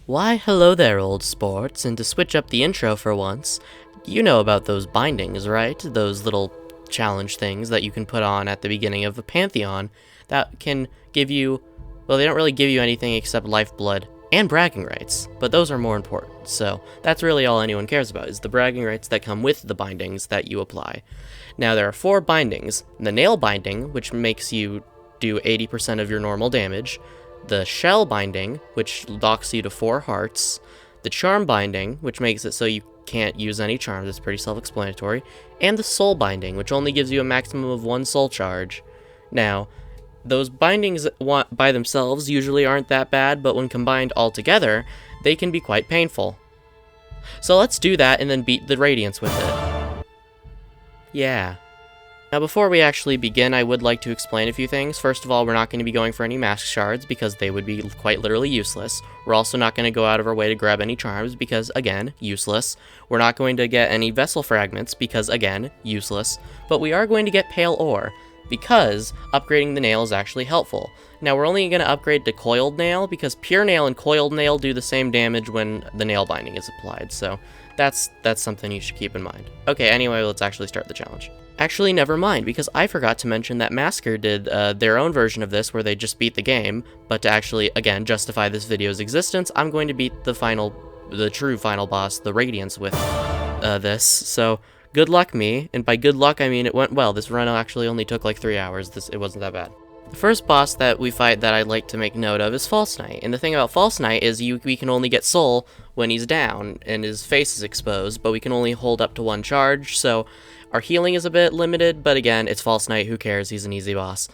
Why, hello there, old sports, and to switch up the intro for once, you know about those bindings, right? Those little challenge things that you can put on at the beginning of a Pantheon that can give you, well, they don't really give you anything except lifeblood and bragging rights, but those are more important, so that's really all anyone cares about, is the bragging rights that come with the bindings that you apply. Now, there are 4 bindings: the nail binding, which makes you do 80% of your normal damage, the shell binding, which locks you to 4 hearts, the charm binding, which makes it so you can't use any charms, it's pretty self-explanatory, and the soul binding, which only gives you a maximum of 1 soul charge. Now, those bindings by themselves usually aren't that bad, but when combined all together, they can be quite painful. So let's do that and then beat the Radiance with it. Yeah. Now, before we actually begin, I would like to explain a few things. First of all, we're not going to be going for any mask shards because they would be quite literally useless. We're also not going to go out of our way to grab any charms because, again, useless. We're not going to get any vessel fragments because, again, useless. But we are going to get pale ore because upgrading the nail is actually helpful. Now, we're only going to upgrade to coiled nail because pure nail and coiled nail do the same damage when the nail binding is applied. So that's something you should keep in mind. Okay, anyway, let's actually start the challenge. Actually, never mind, because I forgot to mention that Masker did their own version of this where they just beat the game, but to actually, again, justify this video's existence, I'm going to beat the true final boss, the Radiance, with this, so good luck me, and by good luck I mean it went well. This run actually only took like 3 hours, it wasn't that bad. The first boss that we fight that I'd like to make note of is False Knight, and the thing about False Knight is we can only get soul when he's down and his face is exposed, but we can only hold up to 1 charge, so our healing is a bit limited, but again, it's False Knight, who cares, he's an easy boss.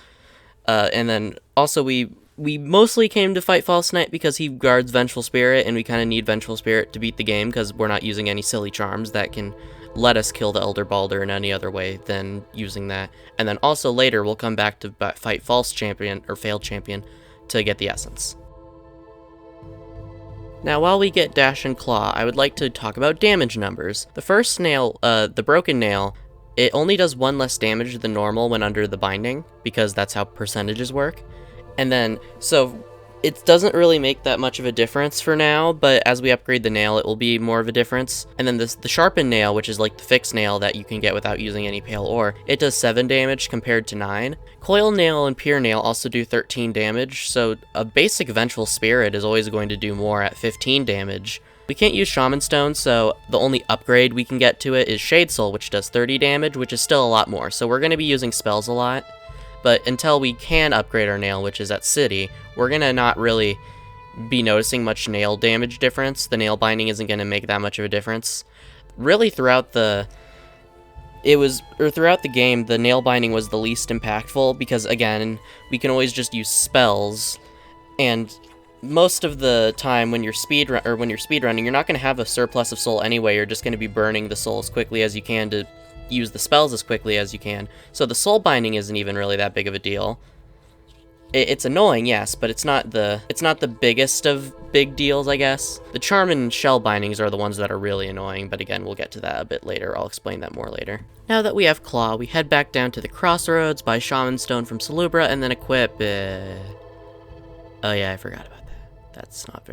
And then, also, we mostly came to fight False Knight because he guards Vengeful Spirit, and we kind of need Vengeful Spirit to beat the game, because we're not using any silly charms that can let us kill the Elder Balder in any other way than using that. And then also later, we'll come back to fight False Champion, or Failed Champion, to get the Essence. Now, while we get Dash and Claw, I would like to talk about damage numbers. The first nail, the Broken Nail, it only does 1 less damage than normal when under the binding, because that's how percentages work. And then, so it doesn't really make that much of a difference for now, but as we upgrade the nail, it will be more of a difference. And then the Sharpened Nail, which is like the fixed nail that you can get without using any pale ore, it does 7 damage compared to 9. Coil Nail and Pure Nail also do 13 damage, so a basic Vengeful Spirit is always going to do more at 15 damage. We can't use Shaman Stone, so the only upgrade we can get to it is Shade Soul, which does 30 damage, which is still a lot more, so we're going to be using spells a lot. But until we can upgrade our nail, which is at City, we're going to not really be noticing much nail damage difference. The nail binding isn't going to make that much of a difference. Really, throughout the game, the nail binding was the least impactful, because again, we can always just use spells, and most of the time when you're speedrunning, you're not going to have a surplus of soul anyway. You're just going to be burning the soul as quickly as you can to use the spells as quickly as you can. So the soul binding isn't even really that big of a deal. It's annoying, yes, but it's not the biggest of big deals, I guess. The charm and shell bindings are the ones that are really annoying, but again, we'll get to that a bit later. I'll explain that more later. Now that we have Claw, we head back down to the Crossroads, buy Shaman Stone from Salubra, and then equip it. Oh yeah, I forgot about that. That's not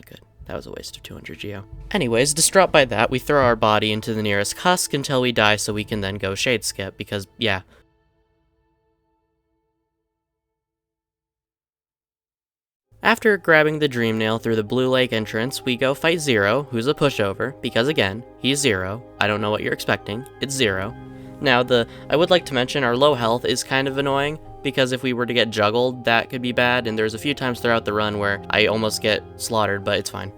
good. That was a waste of 200 geo. Anyways, distraught by that, we throw our body into the nearest husk until we die so we can then go Shade Skip, because, yeah. After grabbing the Dream Nail through the Blue Lake entrance, we go fight Zero, who's a pushover, because again, he's Zero. I don't know what you're expecting. It's Zero. Now, I would like to mention our low health is kind of annoying, because if we were to get juggled, that could be bad, and there's a few times throughout the run where I almost get slaughtered, but it's fine.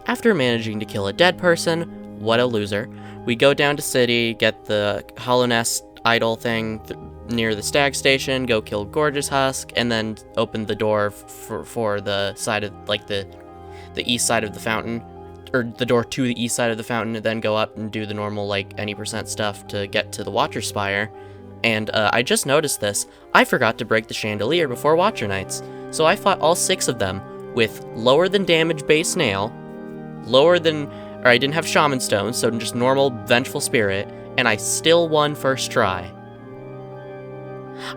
After managing to kill a dead person, what a loser, we go down to City, get the Hollow Nest idol thing near the Stag Station, go kill Gorgeous Husk, and then open the door for the side of, like, the east side of the fountain, or the door to the east side of the fountain, and then go up and do the normal, like, any percent stuff to get to the Watcher Spire. And I just noticed this. I forgot to break the chandelier before Watcher Nights, so I fought all 6 of them with lower than damage base nail, I didn't have Shaman Stone, so just normal Vengeful Spirit, and I still won first try.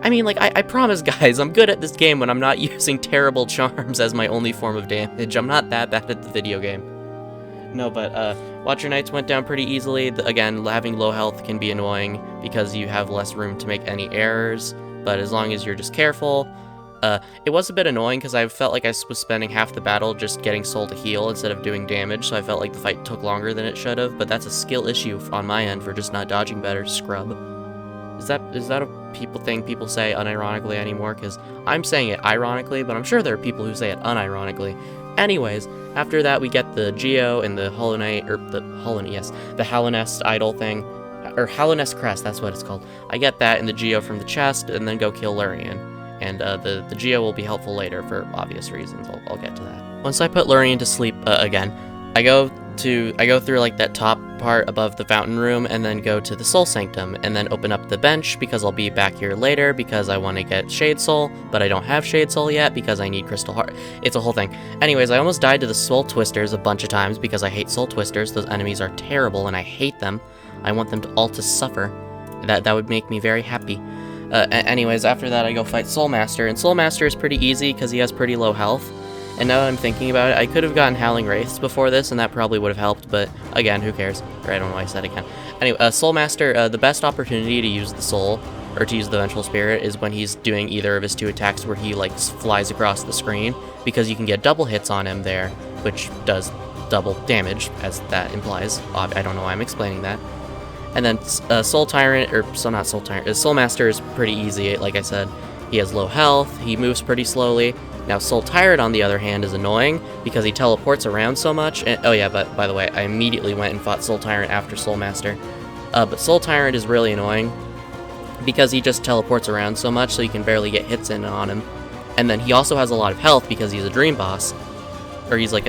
I mean, like, I promise, guys, I'm good at this game when I'm not using terrible charms as my only form of damage. I'm not that bad at the video game. No, but, Watcher Knights went down pretty easily. Again, having low health can be annoying because you have less room to make any errors, but as long as you're just careful. It was a bit annoying because I felt like I was spending half the battle just getting soul to heal instead of doing damage, so I felt like the fight took longer than it should have, but that's a skill issue on my end for just not dodging better, scrub. Is that a thing people say unironically anymore? Because I'm saying it ironically, but I'm sure there are people who say it unironically. Anyways, after that we get the Geo and the Hollow Knight, or the Hallownest idol thing, or Hallownest Crest, that's what it's called. I get that in the Geo from the chest, and then go kill Lurien. And the Geo will be helpful later for obvious reasons. I'll get to that. Once I put Lurien to sleep again, I go through like that top part above the fountain room and then go to the Soul Sanctum and then open up the bench because I'll be back here later because I want to get Shade Soul, but I don't have Shade Soul yet because I need Crystal Heart. It's a whole thing. Anyways, I almost died to the Soul Twisters a bunch of times because I hate Soul Twisters. Those enemies are terrible and I hate them. I want them all to suffer. That would make me very happy. Anyways, after that I go fight Soul Master, and Soul Master is pretty easy because he has pretty low health. And now that I'm thinking about it, I could have gotten Howling Wraiths before this, and that probably would have helped, but again, who cares? Or I don't know why I said again. Anyway, Soul Master, the best opportunity to use the Soul, or to use the Vengeful Spirit, is when he's doing either of his 2 attacks where he, like, flies across the screen, because you can get double hits on him there, which does double damage, as that implies. I don't know why I'm explaining that. And then Soul Tyrant, or so not Soul Tyrant, Soul Master is pretty easy, like I said. He has low health, he moves pretty slowly. Now, Soul Tyrant, on the other hand, is annoying because he teleports around so much. And, oh yeah, but by the way, I immediately went and fought Soul Tyrant after Soul Master. But Soul Tyrant is really annoying because he just teleports around so much so you can barely get hits in on him. And then he also has a lot of health because he's a Dream Boss. Or he's like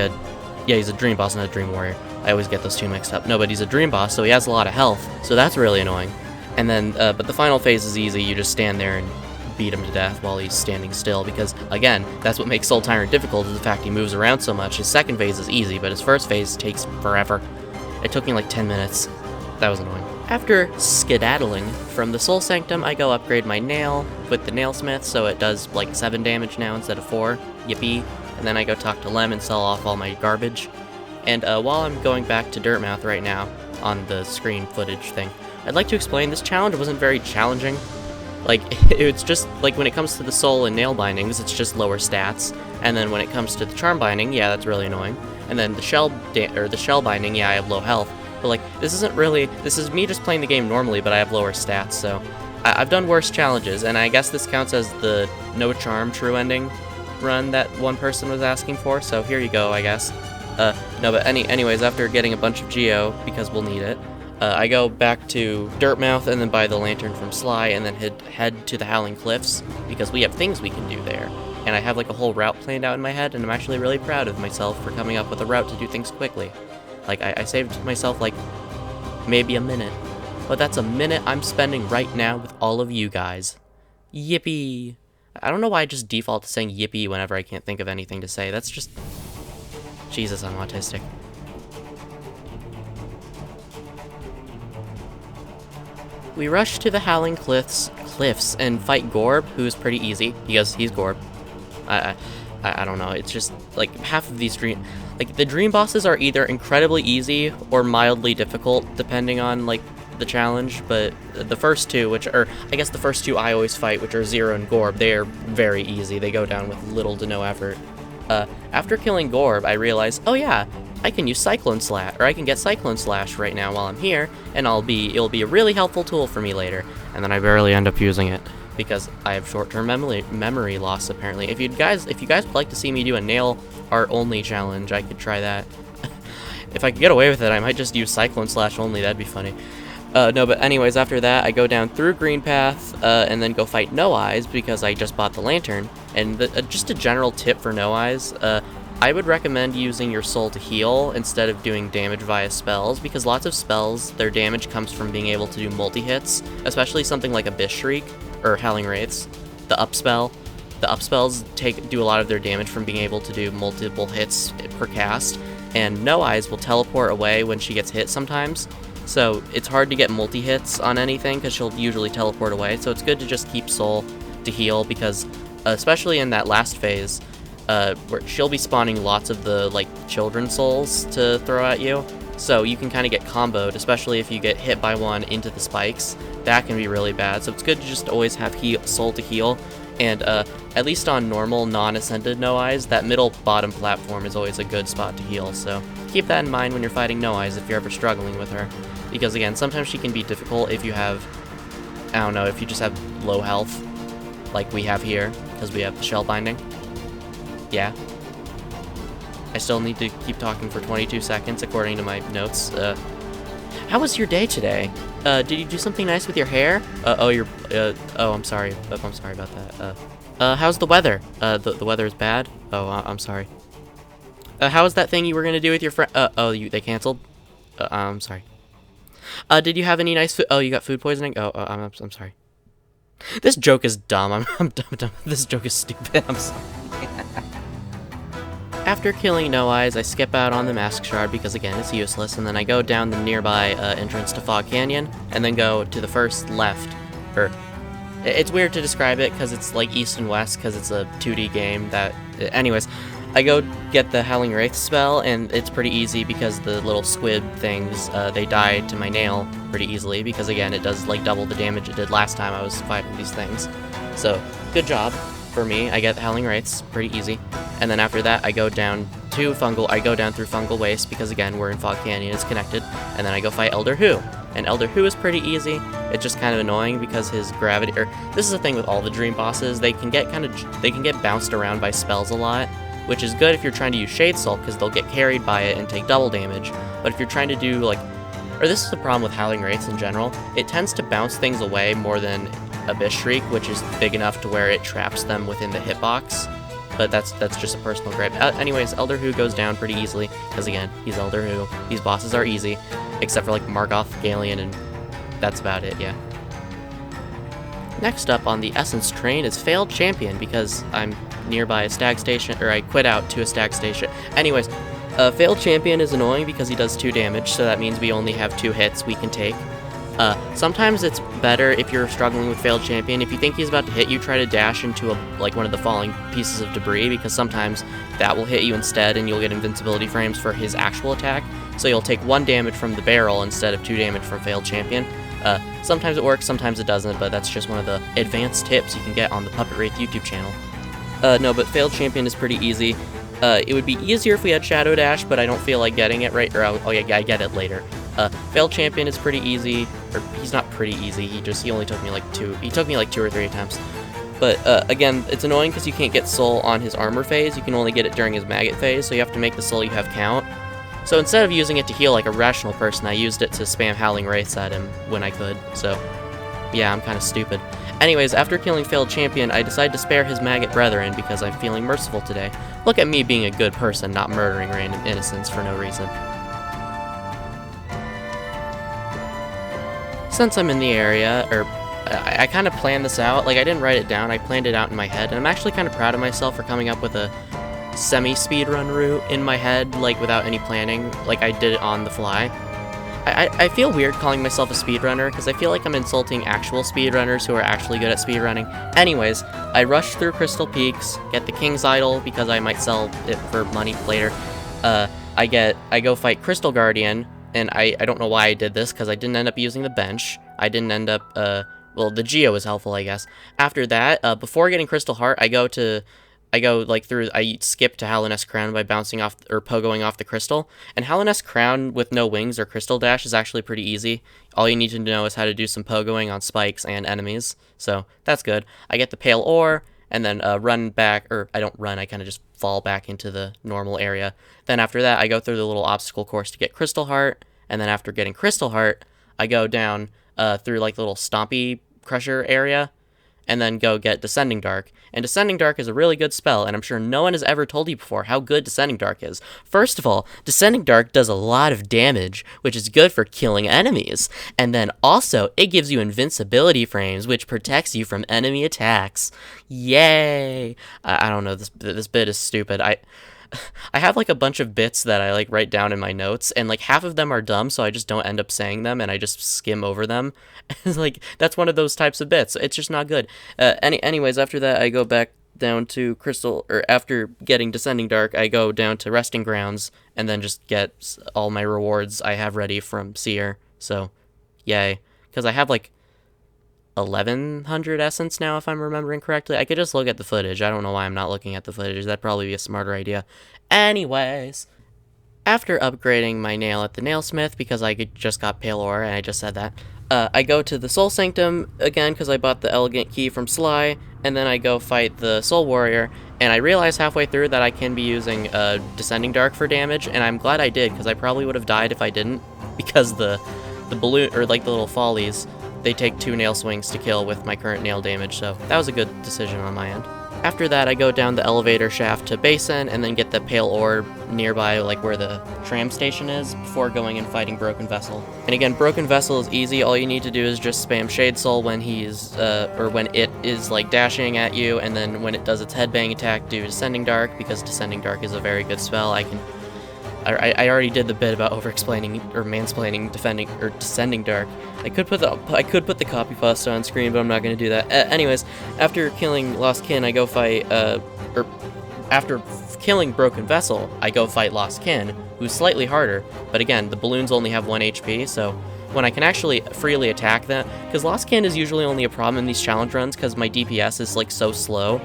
he's a Dream Boss, not a Dream Warrior. I always get those two mixed up. No, but he's a Dream Boss, so he has a lot of health. So that's really annoying. And then, but the final phase is easy. You just stand there and beat him to death while he's standing still, because again, that's what makes Soul Tyrant difficult, is the fact he moves around so much. His second phase is easy, but his first phase takes forever. It took me like 10 minutes. That was annoying. After skedaddling from the Soul Sanctum, I go upgrade my nail with the Nailsmith, so it does like 7 damage now instead of 4. Yippee. And then I go talk to Lem and sell off all my garbage. And while I'm going back to Dirtmouth right now on the screen footage thing, I'd like to explain this challenge wasn't very challenging. Like, it's just, like, when it comes to the soul and nail bindings, it's just lower stats. And then when it comes to the charm binding, yeah, that's really annoying. And then the shell binding, yeah, I have low health. But, like, this is me just playing the game normally, but I have lower stats, so I've done worse challenges, and I guess this counts as the no charm true ending run that one person was asking for, so here you go, I guess. No, but anyways, after getting a bunch of Geo, because we'll need it, I go back to Dirtmouth and then buy the lantern from Sly and then head to the Howling Cliffs because we have things we can do there. And I have like a whole route planned out in my head, and I'm actually really proud of myself for coming up with a route to do things quickly. Like, I saved myself like maybe a minute, but that's a minute I'm spending right now with all of you guys. Yippee! I don't know why I just default to saying yippee whenever I can't think of anything to say. That's just... Jesus, I'm autistic. We rush to the Howling Cliffs and fight Gorb, who's pretty easy, because he's Gorb. I don't know, it's just, like, half of these the dream bosses are either incredibly easy or mildly difficult, depending on, like, the challenge, but the first two, I guess the first two I always fight, which are Zero and Gorb, they are very easy. They go down with little to no effort. After killing Gorb, I realized, oh yeah, I can use Cyclone Slash, or I can get Cyclone Slash right now while I'm here, and it'll be a really helpful tool for me later. And then I barely end up using it because I have short-term memory loss apparently. If you guys would like to see me do a nail art only challenge, I could try that. If I could get away with it, I might just use Cyclone Slash only. That'd be funny. No, but anyways, after that, I go down through Green Path, and then go fight No Eyes because I just bought the lantern. And just a general tip for No Eyes, I would recommend using your soul to heal instead of doing damage via spells, because lots of spells, their damage comes from being able to do multi-hits, especially something like Abyss Shriek, or Howling Wraiths, the upspell. The upspells do a lot of their damage from being able to do multiple hits per cast, and No Eyes will teleport away when she gets hit sometimes, so it's hard to get multi-hits on anything because she'll usually teleport away, so it's good to just keep soul to heal, because especially in that last phase, where she'll be spawning lots of the, like, children souls to throw at you, so you can kind of get comboed, especially if you get hit by one into the spikes. That can be really bad, so it's good to just always have soul to heal, and at least on normal, non-ascended No-Eyes, that middle bottom platform is always a good spot to heal, so keep that in mind when you're fighting No-Eyes if you're ever struggling with her, because again, sometimes she can be difficult if you have, I don't know, if you just have low health, like we have here, because we have the shell binding. Yeah. I still need to keep talking for 22 seconds according to my notes. How was your day today? Did you do something nice with your hair? I'm sorry. I'm sorry about that. How's the weather? The weather is bad? Oh, I'm sorry. How was that thing you were gonna do with your friend? They canceled? I'm sorry. Did you have any nice food? Oh, you got food poisoning? I'm sorry. This joke is dumb. I'm dumb. This joke is stupid. I'm sorry. After killing No-Eyes, I skip out on the Mask Shard because, again, it's useless, and then I go down the nearby entrance to Fog Canyon, and then go to the first left. It's weird to describe it because it's like east and west because it's a 2D game that... Anyways, I go get the Howling Wraith spell, and it's pretty easy because the little squid things, they die to my nail pretty easily because, again, it does like double the damage it did last time I was fighting these things. So, good job for me. I get the Howling Wraiths pretty easy. And then after that, I go down through Fungal Waste because, again, we're in Fog Canyon, it's connected. And then I go fight Elder Hu. And Elder Hu is pretty easy. It's just kind of annoying because his gravity, this is the thing with all the dream bosses, they can get bounced around by spells a lot, which is good if you're trying to use Shade Soul because they'll get carried by it and take double damage. But if you're trying to do this is the problem with Howling Wraiths in general, it tends to bounce things away more than Abyss Shriek, which is big enough to where it traps them within the hitbox. But that's just a personal gripe. Anyways, Elder Hu goes down pretty easily, because again, he's Elder Hu. These bosses are easy, except for like Margoth, Galeon, and that's about it, yeah. Next up on the Essence train is Failed Champion, because I'm nearby a stag station, or I quit out to a stag station. Anyways, Failed Champion is annoying because he does 2 damage, so that means we only have 2 hits we can take. Sometimes it's better if you're struggling with Failed Champion. If you think he's about to hit you, try to dash into one of the falling pieces of debris, because sometimes that will hit you instead and you'll get invincibility frames for his actual attack. So you'll take 1 damage from the barrel instead of 2 damage from Failed Champion. Sometimes it works, sometimes it doesn't, but that's just one of the advanced tips you can get on the Puppet Wraith YouTube channel. No, but Failed Champion is pretty easy. It would be easier if we had Shadow Dash, but I don't feel like getting it right, I get it later. Failed Champion is pretty easy, or he's not pretty easy, he only took me like 2 or 3 attempts. But again, it's annoying because you can't get soul on his armor phase, you can only get it during his maggot phase, so you have to make the soul you have count. So instead of using it to heal like a rational person, I used it to spam Howling Wraiths at him when I could, so yeah, I'm kind of stupid. Anyways, after killing Failed Champion, I decided to spare his maggot brethren because I'm feeling merciful today. Look at me being a good person, not murdering random innocents for no reason. Since I'm in the area, I kind of planned this out, I didn't write it down, I planned it out in my head, and I'm actually kind of proud of myself for coming up with a semi-speedrun route in my head, without any planning, I did it on the fly. I feel weird calling myself a speedrunner, because I feel like I'm insulting actual speedrunners who are actually good at speedrunning. Anyways, I rushed through Crystal Peaks, get the King's Idol, because I might sell it for money later. I go fight Crystal Guardian, and I don't know why I did this, because I didn't end up using the bench. I didn't end up, the Geo was helpful, I guess. After that, before getting Crystal Heart, I skip to Hallownest Crown by bouncing off, or pogoing off the crystal. And Hallownest Crown with no wings or crystal dash is actually pretty easy. All you need to know is how to do some pogoing on spikes and enemies. So, that's good. I get the Pale Ore, and then run back, or I don't run, I kind of just fall back into the normal area. Then after that, I go through the little obstacle course to get Crystal Heart, and then after getting Crystal Heart, I go down through the little Stompy Crusher area, and then go get Descending Dark. And Descending Dark is a really good spell, and I'm sure no one has ever told you before how good Descending Dark is. First of all, Descending Dark does a lot of damage, which is good for killing enemies. And then also, it gives you invincibility frames, which protects you from enemy attacks. Yay! I don't know, this bit is stupid. I have like a bunch of bits that I like write down in my notes, and like half of them are dumb, so I just don't end up saying them, and I just skim over them. It's like that's one of those types of bits. It's just not good. Anyways, after that, I go back down to Crystal, or after getting Descending Dark, I go down to Resting Grounds, and then just get all my rewards I have ready from Seer. So, yay, because I have like 1100 essence now, if I'm remembering correctly. I could just look at the footage. I don't know why I'm not looking at the footage. That'd probably be a smarter idea. Anyways, after upgrading my nail at the nailsmith, because just got pale ore, and I just said that, I go to the Soul Sanctum again, because I bought the elegant key from Sly, and then I go fight the Soul Warrior, and I realize halfway through that I can be using Descending Dark for damage, and I'm glad I did, because I probably would have died if I didn't, because the balloon, or like the little follies, they take 2 nail swings to kill with my current nail damage, so that was a good decision on my end. After that, I go down the elevator shaft to Basin, and then get the pale ore nearby, like where the tram station is, before going and fighting Broken Vessel. And again, Broken Vessel is easy. All you need to do is just spam Shade Soul when he's, or when it is like dashing at you, and then when it does its headbang attack, do Descending Dark, because Descending Dark is a very good spell. I already did the bit about over-explaining or mansplaining Descending Dark. I could put the copy pasta on screen, but I'm not going to do that. Anyways, after killing Lost Kin, I go fight, or after killing Broken Vessel, I go fight Lost Kin, who's slightly harder, but again, the balloons only have 1 HP, so when I can actually freely attack them, because Lost Kin is usually only a problem in these challenge runs, because my DPS is like so slow,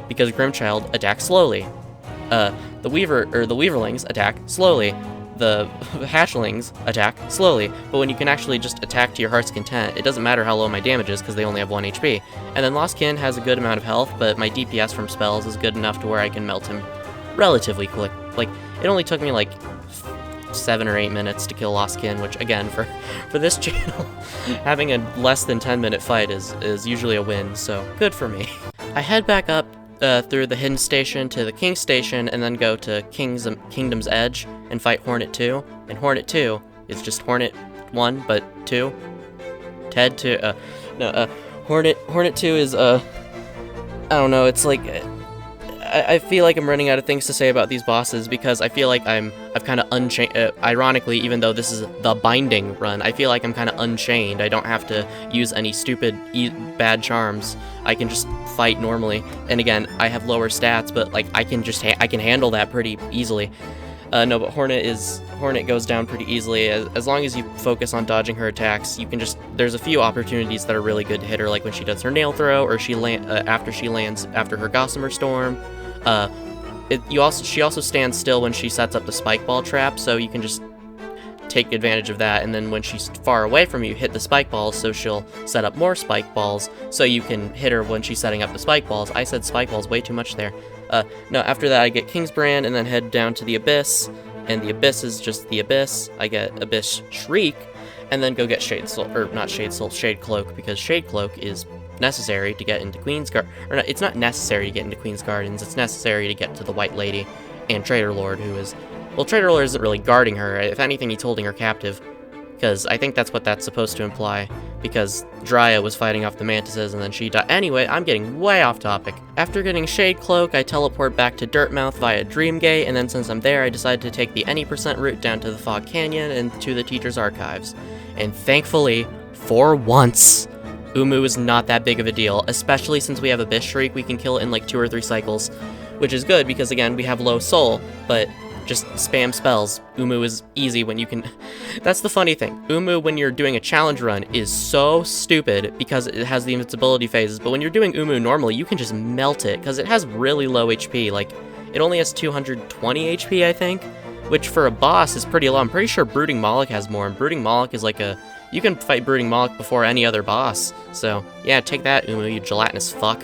because Grimchild attacks slowly. The Weaverlings attack slowly. The Hatchlings attack slowly. But when you can actually just attack to your heart's content, it doesn't matter how low my damage is because they only have 1 HP. And then Lost Kin has a good amount of health, but my DPS from spells is good enough to where I can melt him relatively quick. Like, it only took me like 7 or 8 minutes to kill Lost Kin, which again, for this channel, having a less than 10-minute fight is usually a win, so good for me. I head back up through the Hidden Station to the King Station, and then go to Kingdom's Edge and fight Hornet 2. And Hornet 2 is just Hornet 1, but 2. Ted 2, Hornet 2 is, I don't know, it's like, I feel like I'm running out of things to say about these bosses, because I feel like I've kind of unchained, ironically, even though this is the binding run, I feel like I'm kind of unchained. I don't have to use any stupid, bad charms. I can just fight normally, and again, I have lower stats, but like, I can handle that pretty easily. No, but Hornet goes down pretty easily, as long as you focus on dodging her attacks. You can there's a few opportunities that are really good to hit her, like when she does her nail throw, or after she lands after her Gossamer Storm. She also stands still when she sets up the spike ball trap, so you can just take advantage of that, and then when she's far away from you, hit the spike balls, so she'll set up more spike balls, so you can hit her when she's setting up the spike balls. I said spike balls way too much there. No, after that I get King's Brand, and then head down to the Abyss, and the Abyss is just the Abyss. I get Abyss Shriek, and then go get Shade Soul, or not Shade Soul, Shade Cloak, because Shade Cloak is necessary to get into Queen's Garden, or not, it's not necessary to get into Queen's Gardens, it's necessary to get to the White Lady and Traitor Lord, who is, well, Traitor Lord isn't really guarding her. If anything, he's holding her captive, because I think that's what that's supposed to imply, because Drya was fighting off the Mantises and then she died. Anyway, I'm getting way off topic. After getting Shade Cloak, I teleport back to Dirtmouth via Dreamgate, and then since I'm there, I decide to take the any % route down to the Fog Canyon and to the Teacher's Archives. And thankfully, for once, Umu is not that big of a deal, especially since we have Abyss Shriek. We can kill it in like 2 or 3 cycles, which is good because, again, we have low soul, but just spam spells. Umu is easy when you can... That's the funny thing. Umu, when you're doing a challenge run, is so stupid because it has the invincibility phases, but when you're doing Umu normally, you can just melt it because it has really low HP. Like, it only has 220 HP, I think, which for a boss is pretty low. I'm pretty sure Brooding Moloch has more, and Brooding Moloch is like a... You can fight Brooding Moloch before any other boss. So, yeah, take that, Umu, you gelatinous fuck.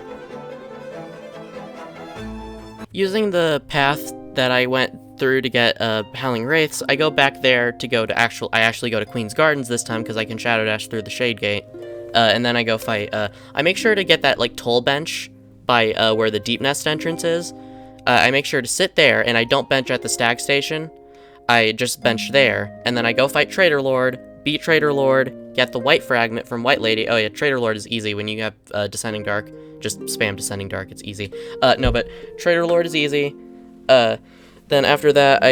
Using the path that I went through to get Howling Wraiths, I go back there to go to I actually go to Queen's Gardens this time because I can Shadow Dash through the Shade Gate. And then I go fight, I make sure to get that, like, toll bench by where the Deep Nest entrance is. I make sure to sit there, and I don't bench at the Stag Station. I just bench there, and then I go fight Traitor Lord, beat Traitor Lord, get the White Fragment from White Lady. Oh yeah, Traitor Lord is easy when you have Descending Dark. Just spam Descending Dark, it's easy. No, but Traitor Lord is easy. Then after that,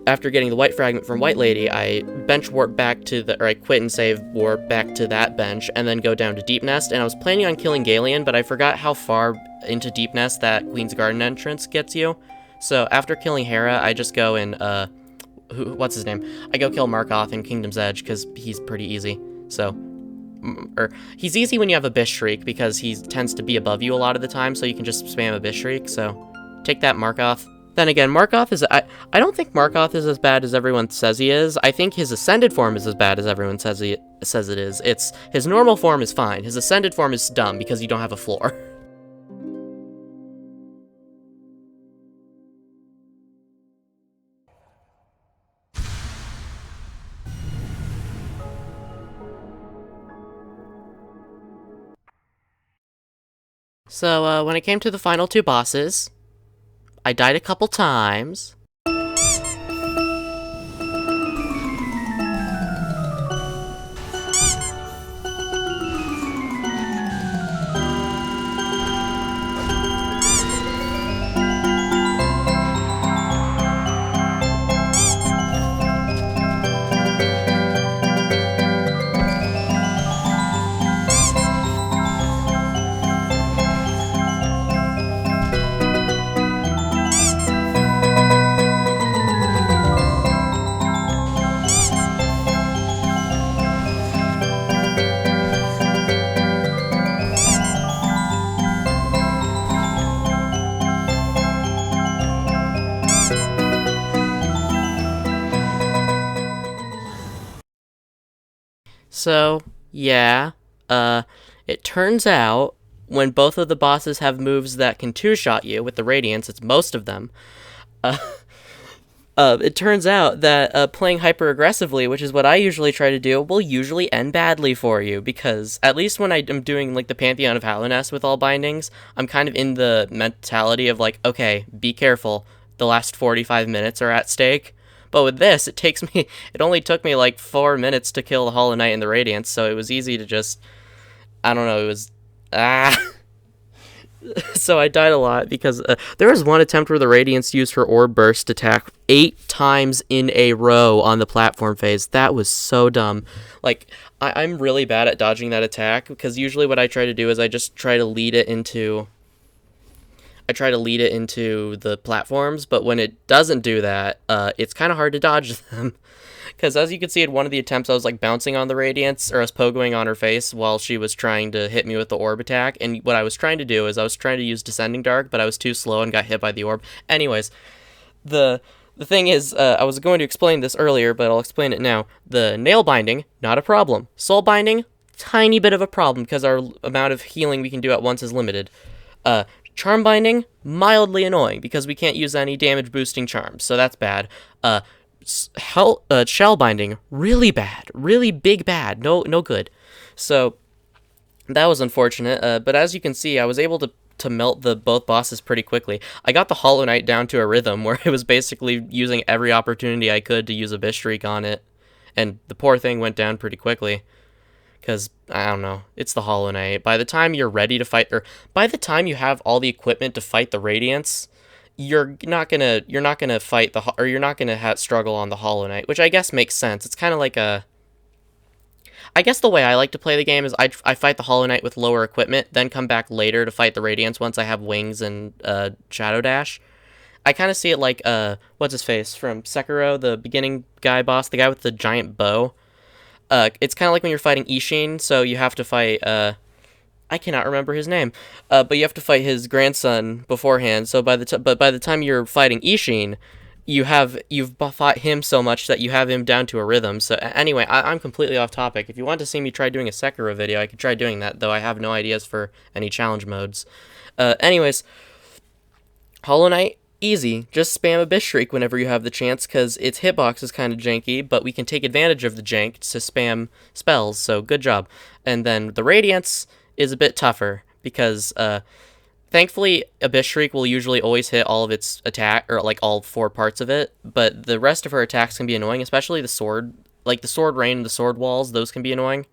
after getting the white fragment from White Lady, I bench warp back to or I quit and save warp back to that bench, and then go down to Deep Nest. And I was planning on killing Galeon, but I forgot how far into Deep Nest that Queen's Garden entrance gets you. So after killing Hera, I just go and what's his name? I go kill Markoth in Kingdom's Edge because he's pretty easy. So, or he's easy when you have Abyss Shriek because he tends to be above you a lot of the time, so you can just spam Abyss Shriek. So, take that, Markoth. Then again, Markoth is I don't think Markoth is as bad as everyone says he is. I think his ascended form is as bad as everyone says it is. It's his normal form is fine. His ascended form is dumb because you don't have a floor. So, when it came to the final two bosses, I died a couple times. So, yeah, it turns out when both of the bosses have moves that can two-shot you with the Radiance, it's most of them, uh, it turns out that playing hyper-aggressively, which is what I usually try to do, will usually end badly for you, because at least when I am doing, like, the Pantheon of Hallownest with all bindings, I'm kind of in the mentality of, like, okay, be careful, the last 45 minutes are at stake. But with this, it only took me like 4 minutes to kill the Hollow Knight and the Radiance, so it was easy to just, I don't know, it was, So I died a lot because there was one attempt where the Radiance used her Orb Burst attack 8 times in a row on the platform phase. That was so dumb. Like, I'm really bad at dodging that attack, because usually what I try to do is I just try to lead it into the platforms, but when it doesn't do that, it's kind of hard to dodge them. Because as you can see in one of the attempts, I was like bouncing on the Radiance, or I was pogoing on her face while she was trying to hit me with the orb attack, and what I was trying to do is I was trying to use Descending Dark, but I was too slow and got hit by the orb. Anyways, the thing is, I was going to explain this earlier, but I'll explain it now. The Nail Binding, not a problem. Soul Binding, tiny bit of a problem, because our amount of healing we can do at once is limited. Charm Binding, mildly annoying, because we can't use any damage boosting charms, so that's bad. Shell Binding, really bad, really big bad, no good. So that was unfortunate, but as you can see, I was able to melt both bosses pretty quickly. I got the Hollow Knight down to a rhythm where it was basically using every opportunity I could to use a Abyss Shriek on it, and the poor thing went down pretty quickly. Because, I don't know, it's the Hollow Knight. By the time you're ready to fight, or by the time you have all the equipment to fight the Radiance, you're not gonna fight you're not gonna struggle on the Hollow Knight, which I guess makes sense. It's kind of like I guess the way I like to play the game is I fight the Hollow Knight with lower equipment, then come back later to fight the Radiance once I have wings and Shadow Dash. I kind of see it like, what's his face, from Sekiro, the beginning guy boss, the guy with the giant bow. It's kind of like when you're fighting Ishin, so you have to fight, I cannot remember his name, but you have to fight his grandson beforehand, so by the time you're fighting Ishin, you've fought him so much that you have him down to a rhythm. So anyway, I'm completely off topic. If you want to see me try doing a Sekiro video, I could try doing that, though I have no ideas for any challenge modes. Anyways, Hollow Knight, easy. Just spam Abyss Shriek whenever you have the chance, because its hitbox is kind of janky, but we can take advantage of the jank to spam spells, so good job. And then the Radiance is a bit tougher, because thankfully Abyss Shriek will usually always hit all of its attack, or like all 4 parts of it, but the rest of her attacks can be annoying, especially the sword. Like the sword rain and the sword walls, those can be annoying.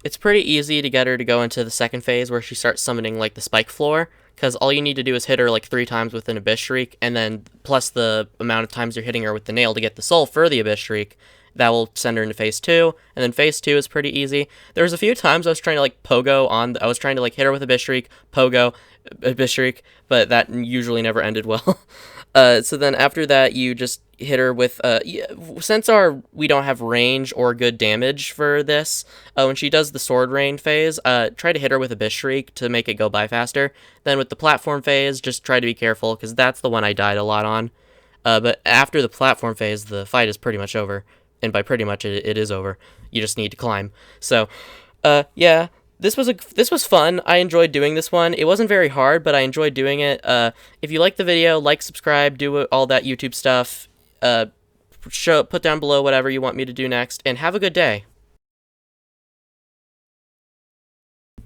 it's pretty easy to get her to go into the second phase where she starts summoning like the spike floor, because all you need to do is hit her like 3 times with an Abyss Shriek, and then plus the amount of times you're hitting her with the nail to get the soul for the Abyss Shriek. That will send her into phase 2, and then phase 2 is pretty easy. There was a few times I was trying to like pogo on, I was trying to like hit her with Abyss Shriek, pogo, Abyss Shriek, but that usually never ended well. So then after that, you just hit her with, since we don't have range or good damage for this, when she does the sword rain phase, try to hit her with Abyss Shriek to make it go by faster. Then with the platform phase, just try to be careful, because that's the one I died a lot on. But after the platform phase, the fight is pretty much over. And by pretty much, it is over. You just need to climb. So, yeah. This was fun. I enjoyed doing this one. It wasn't very hard, but I enjoyed doing it. If you like the video, like, subscribe, do all that YouTube stuff. Put down below whatever you want me to do next, and have a good day.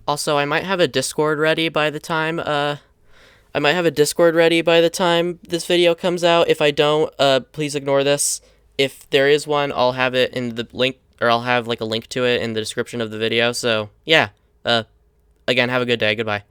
Also, I might have a Discord ready by the time this video comes out. If I don't, please ignore this. If there is one, I'll have it in the link, or I'll have like a link to it in the description of the video. So, yeah. Again, have a good day. Goodbye.